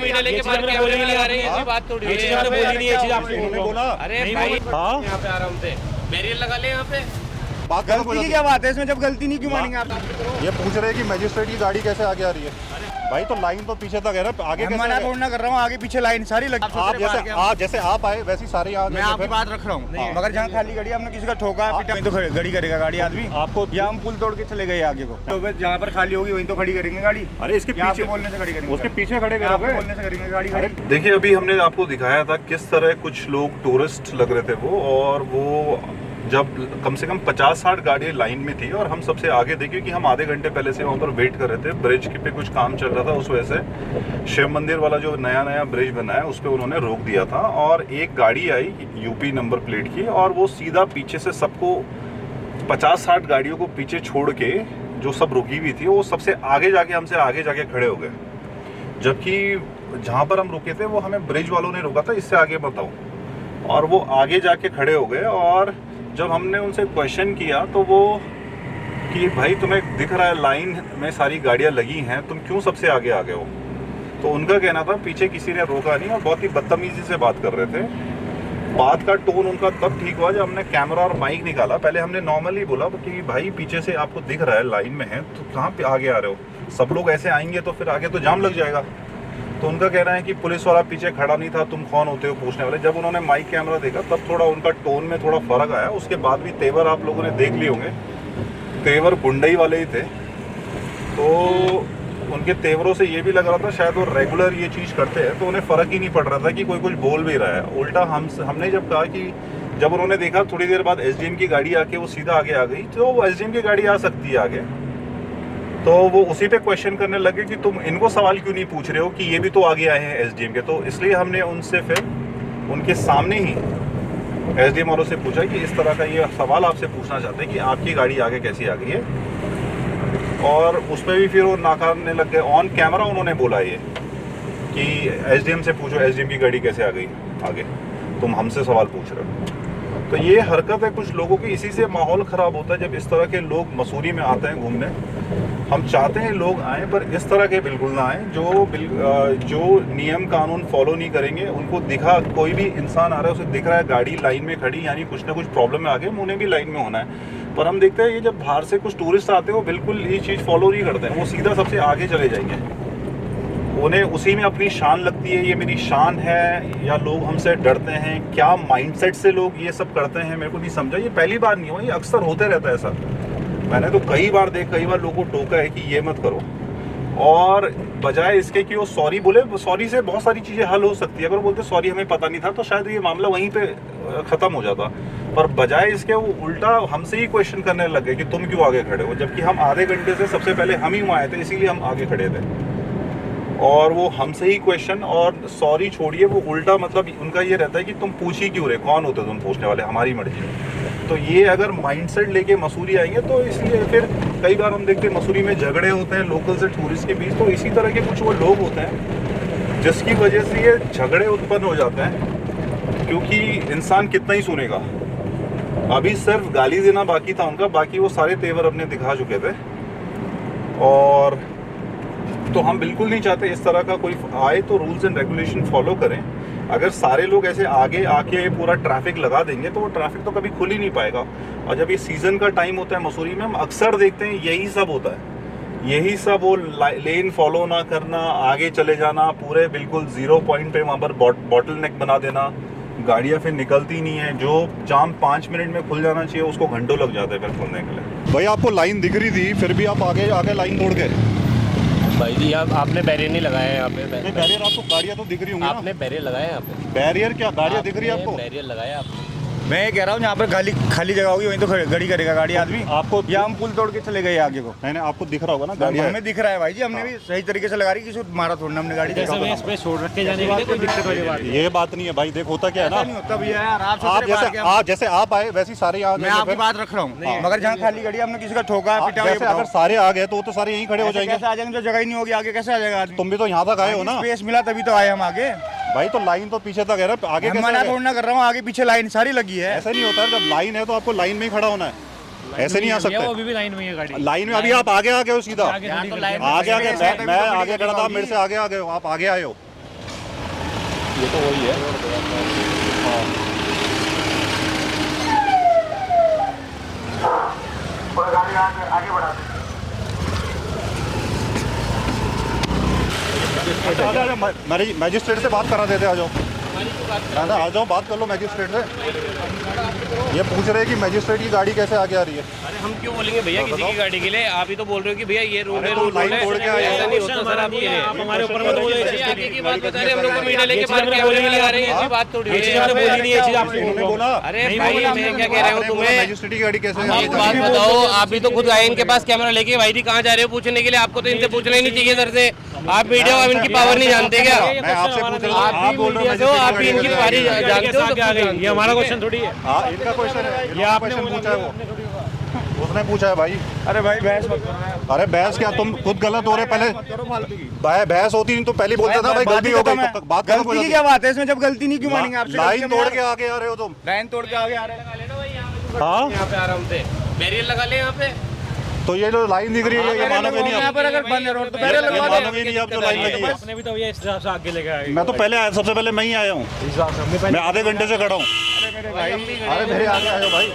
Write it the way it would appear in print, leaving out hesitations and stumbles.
Media लेके बाहर कैमरे में लगा रहे हैं, ये बात थोड़ी है। ये चीज़ मैंने बोली नहीं है, ये चीज़ आपको उन्होंने बोला। अरे नहीं भाई बोला। हाँ। यहाँ पे आराम से बैरियर लगा ले यहाँ पे। बात गलती की क्या बात है इसमें, जब गलती नहीं क्यों मानेंगे आप? ये पूछ रहे हैं कि मजिस्ट्रेट की गाड़ी कैसे आगे आ रही है। भाई तो लाइन तो पीछे तक है ना, आगे कैसे मना आ गया? थोड़ा कर रहा हूँ, आगे पीछे लाइन सारी लगी। आप जैसे आप आए वैसे ही सारे यहाँ मैं आपकी बात रख रहा हूँ, मगर जहाँ खाली गाड़ी आपने किसी का ठोका पिटा तो गड़ी करेगा गाड़ी आदमी। आपको या हम पुल तोड़ के चले गए आगे को, तो बस जहाँ पर खाली होगी वहीं तो खड़ी करेंगे गाड़ी। अरे इसके यहाँ पीछे पे बोलने से खड़ी करेंगे, उसके पीछे खड़े यहाँ पे करोगे। बोलने से करेंगे गाड़ी खड़ी। देखिए अभी हमने आपको दिखाया था किस तरह कुछ लोग टूरिस्ट लग रहे थे वो, और वो जब कम से कम 50-60 गाड़ियाँ लाइन में थी और हम सबसे आगे थे क्योंकि हम आधे घंटे पहले से वहाँ पर वेट कर रहे थे। ब्रिज पे कुछ काम चल रहा था, उस वजह से शिव मंदिर वाला जो नया ब्रिज बना है उस पर उन्होंने रोक दिया था। और एक गाड़ी आई यूपी नंबर प्लेट की और वो सीधा पीछे से सबको 50-60 गाड़ियों को पीछे छोड़ के जो सब रुकी हुई थी वो सबसे आगे जाके हमसे आगे जाके खड़े हो गए, जबकि जहाँ पर हम रुके थे वो हमें ब्रिज वालों ने रोका था, इससे आगे बताओ। और वो आगे जाके खड़े हो गए और जब हमने उनसे क्वेश्चन किया तो वो कि भाई तुम्हें दिख रहा है लाइन में सारी गाड़ियां लगी हैं, तुम क्यों सबसे आगे आ गए हो? तो उनका कहना था पीछे किसी ने रोका नहीं और बहुत ही बदतमीजी से बात कर रहे थे। बात का टोन उनका तब ठीक हुआ जब हमने कैमरा और माइक निकाला। पहले हमने नॉर्मली बोला कि भाई पीछे से आपको दिख रहा है लाइन में है तो कहाँ पे आगे आ रहे हो? सब लोग ऐसे आएंगे तो फिर आगे तो जाम लग जाएगा। तो उनका कहना है कि पुलिस वाला पीछे खड़ा नहीं था, तुम कौन होते हो पूछने वाले। जब उन्होंने माइक कैमरा देखा तब थोड़ा उनका टोन में थोड़ा फर्क आया। उसके बाद भी तेवर आप लोगों ने देख लिए होंगे, तेवर गुंडई वाले ही थे। तो उनके तेवरों से ये भी लग रहा था शायद वो रेगुलर ये चीज़ करते हैं, तो उन्हें फ़र्क ही नहीं पड़ रहा था कि कोई कुछ बोल भी रहा है। उल्टा हमने जब कहा कि जब उन्होंने देखा थोड़ी देर बाद एसडीएम की गाड़ी आके वो सीधा आगे आ गई, तो वो एसडीएम की गाड़ी आ सकती है आगे, तो वो उसी पे क्वेश्चन करने लगे कि तुम इनको सवाल क्यों नहीं पूछ रहे हो कि ये भी तो आगे आए हैं एसडीएम के। तो इसलिए हमने उनसे फिर उनके सामने ही एसडीएम वालों से पूछा कि इस तरह का ये सवाल आपसे पूछना चाहते हैं कि आपकी गाड़ी आगे कैसी आ गई है। और उस पर भी फिर वो नाकारने लग गए। ऑन कैमरा उन्होंने बोला ये कि एसडीएम से पूछो एसडीएम की गाड़ी कैसे आ गई आगे, तुम हमसे सवाल पूछ रहे हो। तो ये हरकत है कुछ लोगों की, इसी से माहौल ख़राब होता है जब इस तरह के लोग मसूरी में आते हैं घूमने। हम चाहते हैं लोग आएँ पर इस तरह के बिल्कुल ना आएँ जो नियम कानून फॉलो नहीं करेंगे। उनको दिखा कोई भी इंसान आ रहा है उसे दिख रहा है गाड़ी लाइन में खड़ी, यानी कुछ ना कुछ प्रॉब्लम में आ गए, उन्हें भी लाइन में होना है। पर हम देखते हैं ये जब बाहर से कुछ टूरिस्ट आते हैं वो बिल्कुल ये चीज़ फॉलो नहीं करते हैं, वो सीधा सबसे आगे चले जाएंगे। उन्हें उसी में अपनी शान लगती है, ये मेरी शान है, या लोग हमसे डरते हैं। क्या माइंडसेट से लोग ये सब करते हैं मेरे को नहीं समझा। ये पहली बार नहीं हुआ, ये अक्सर होते रहता है ऐसा। मैंने तो कई बार लोगों को टोका है कि ये मत करो, और बजाय इसके कि वो सॉरी बोले, सॉरी से बहुत सारी चीज़ें हल हो सकती है। अगर वो बोलते सॉरी हमें पता नहीं था तो शायद ये मामला वहीं पे ख़त्म हो जाता। पर बजाय इसके वो उल्टा हमसे ही क्वेश्चन करने लग गए कि तुम क्यों आगे खड़े हो, जबकि हम आधे घंटे से सबसे पहले हम ही वहाँ आए थे, इसीलिए हम आगे खड़े थे। और वो हमसे ही क्वेश्चन, और सॉरी छोड़िए, वो उल्टा मतलब उनका ये रहता है कि तुम पूछ ही क्यों रहे, कौन होते तुम पूछने वाले, हमारी मर्जी है। तो ये अगर माइंडसेट लेके मसूरी आएंगे तो इसलिए फिर कई बार हम देखते हैं मसूरी में झगड़े होते हैं लोकल से टूरिस्ट के बीच। तो इसी तरह के कुछ वो लोग होते हैं जिसकी वजह से ये झगड़े उत्पन्न हो जाते हैं, क्योंकि इंसान कितना ही सुनेगा। अभी सिर्फ गाली देना बाकी था उनका, बाकी वो सारे तेवर अपने दिखा चुके थे। और तो हम बिल्कुल नहीं चाहते इस तरह का कोई आए, तो रूल्स एंड रेगुलेशन फॉलो करें। अगर सारे लोग ऐसे आगे आके पूरा ट्रैफिक लगा देंगे तो वो ट्रैफिक तो कभी खुल ही नहीं पाएगा। और जब ये सीज़न का टाइम होता है मसूरी में, हम अक्सर देखते हैं यही सब होता है, यही सब, वो लेन फॉलो ना करना, आगे चले जाना, पूरे बिल्कुल 0 पॉइंट पे वहाँ पर बॉटल नेक बना देना, गाड़ियाँ फिर निकलती नहीं है। जो जाम 5 मिनट में खुल जाना चाहिए उसको घंटों लग जाते हैं फिर खुलने के लिए। भाई आपको लाइन दिख रही थी फिर भी आप आगे आगे लाइन तोड़ गए। भाई जी आपने बैरियर नहीं लगाया यहाँ पे। बैरियर आपको गाड़ियाँ तो दिख रही होंगी ना? आपने बैरियर लगाया यहाँ पे? बैरियर क्या, गाड़ियाँ दिख रही है आपको? बैरियर लगाया आपने? मैं ये कह रहा हूँ जहाँ पर खाली जगह होगी वहीं तो गड़ी करेगा गाड़ी आदमी। आपको या हम पुल तोड़ के चले गए आगे को। नहीं आपको दिख रहा होगा ना गाड़ी? हमें दिख रहा है भाई जी, हमने भी सही तरीके से लगा रही, किसी को मारा थोड़ा हमने गाड़ी। छोड़ रखे जाने के लिए कोई दिक्कत वाली बात ये बात नहीं है भाई, देख होता क्या है ना, नहीं होता भैया यार। आप जैसे आप आए वैसे ही सारे यहाँ। मैं आपकी बात रख रहा हूँ, मगर जहाँ खाली गाड़ी हमने किसी का ठोका पिटा, अगर सारे आ गए तो वो तो सारे यहीं खड़े हो जाएंगे। कैसे आ जाएंगे, जो जगह ही नहीं होगी आगे कैसे आ जाएगा आदमी? तुम भी तो यहाँ तक आए हो ना, स्पेस मिला तभी तो आए हम आगे। भाई तो लाइन तो पीछे तक है ना, आगे कैसे? मना थोड़ा कर रहा हूँ, आगे पीछे लाइन सारी लगी है। ऐसा नहीं होता है, जब लाइन है तो आपको लाइन में ही खड़ा होना है, ऐसे नहीं आ सकते। अभी भी लाइन में है गाड़ी, लाइन में। अभी आप आगे आ गए हो सीधा, आगे आगे मैं आगे खड़ा था, मेरे से आगे आ गए हो, आप आगे आए हो। ये तो वही है। मैजिस्ट्रेट से बात करा देते, आ जाओ। ना आ जाओ, बात कर लो मैजिस्ट्रेट से। ये पूछ रहे हैं कि मैजिस्ट्रेट की गाड़ी कैसे आगे आ रही है। अरे हम क्यों बोलेंगे भैया किसी की गाड़ी के लिए? आप ही तो बोल रहे हो कि भैया ये रूल है, तो रूल लाइन है। तोड़ के आए ऐसा हो। नहीं होता सर आपके लिए। आप हमारे ऊपर मत बोलो, ये चीज़ आगे की बात बता रहे हम लोग को मीडिया लेके बाहर कैमरे में लगा रहे हैं, ऐसी बात थोड़ी ये चीज़ मैंने बोली नहीं, ये चीज़ आपने उन्होंने बोला। अरे भाई मैं क्या कह रहा हूँ तुम्हें, मैजिस्ट्रेट की गाड़ी कैसे एक बात बताओ, आप भी तो खुद आए इनके पास कैमरा लेके, भाई जी कहाँ जा रहे हो पूछने के लिए? आपको तो इनसे पूछना ही नहीं चाहिए सर से। आप मीडिया आप इनकी पावर नहीं जानते क्या? मैं आपसे पूछ रहा हूँ, आप बोल रहे हो आप भी इनकी पारी जानते हो, ये हमारा क्वेश्चन थोड़ी है। हाँ, इनका क्वेश्चन है, ये आपने क्वेश्चन पूछा है वो, उसने पूछा है भाई। अरे भाई बहस मत करो। अरे बहस क्या, तुम खुद गलत हो रहे पहले। भाई बहस होती नहीं तो पहले बोलता था भाई गलती हो गई, तब तक बात गलती की क्या बात है इसमें? जब गलती नहीं क्यों मानेंगे आपसे? लाइन तोड़ के आगे आ रहे हो तुम। लाइन तोड़ के आगे आ रहे हैं। हाँ, यहाँ पे आराम से बैरियर लगा ले यहाँ पे। तो ये जो लाइन दिख रही है ये मानोगे नहीं यहाँ आप। पर अगर बंद है रोड तो ये पहले लगवा दो। मानोगे नहीं आप जो लाइन लगी है। आपने भी तो ये इस हिसाब से आगे लेके आए। मैं तो पहले आया, सबसे पहले मैं ही आया हूँ। इस हिसाब से हमने मैं आधे घंटे से खड़ा हूँ। अरे मेरे भाई अरे मेरे आगे आ जाओ भाई।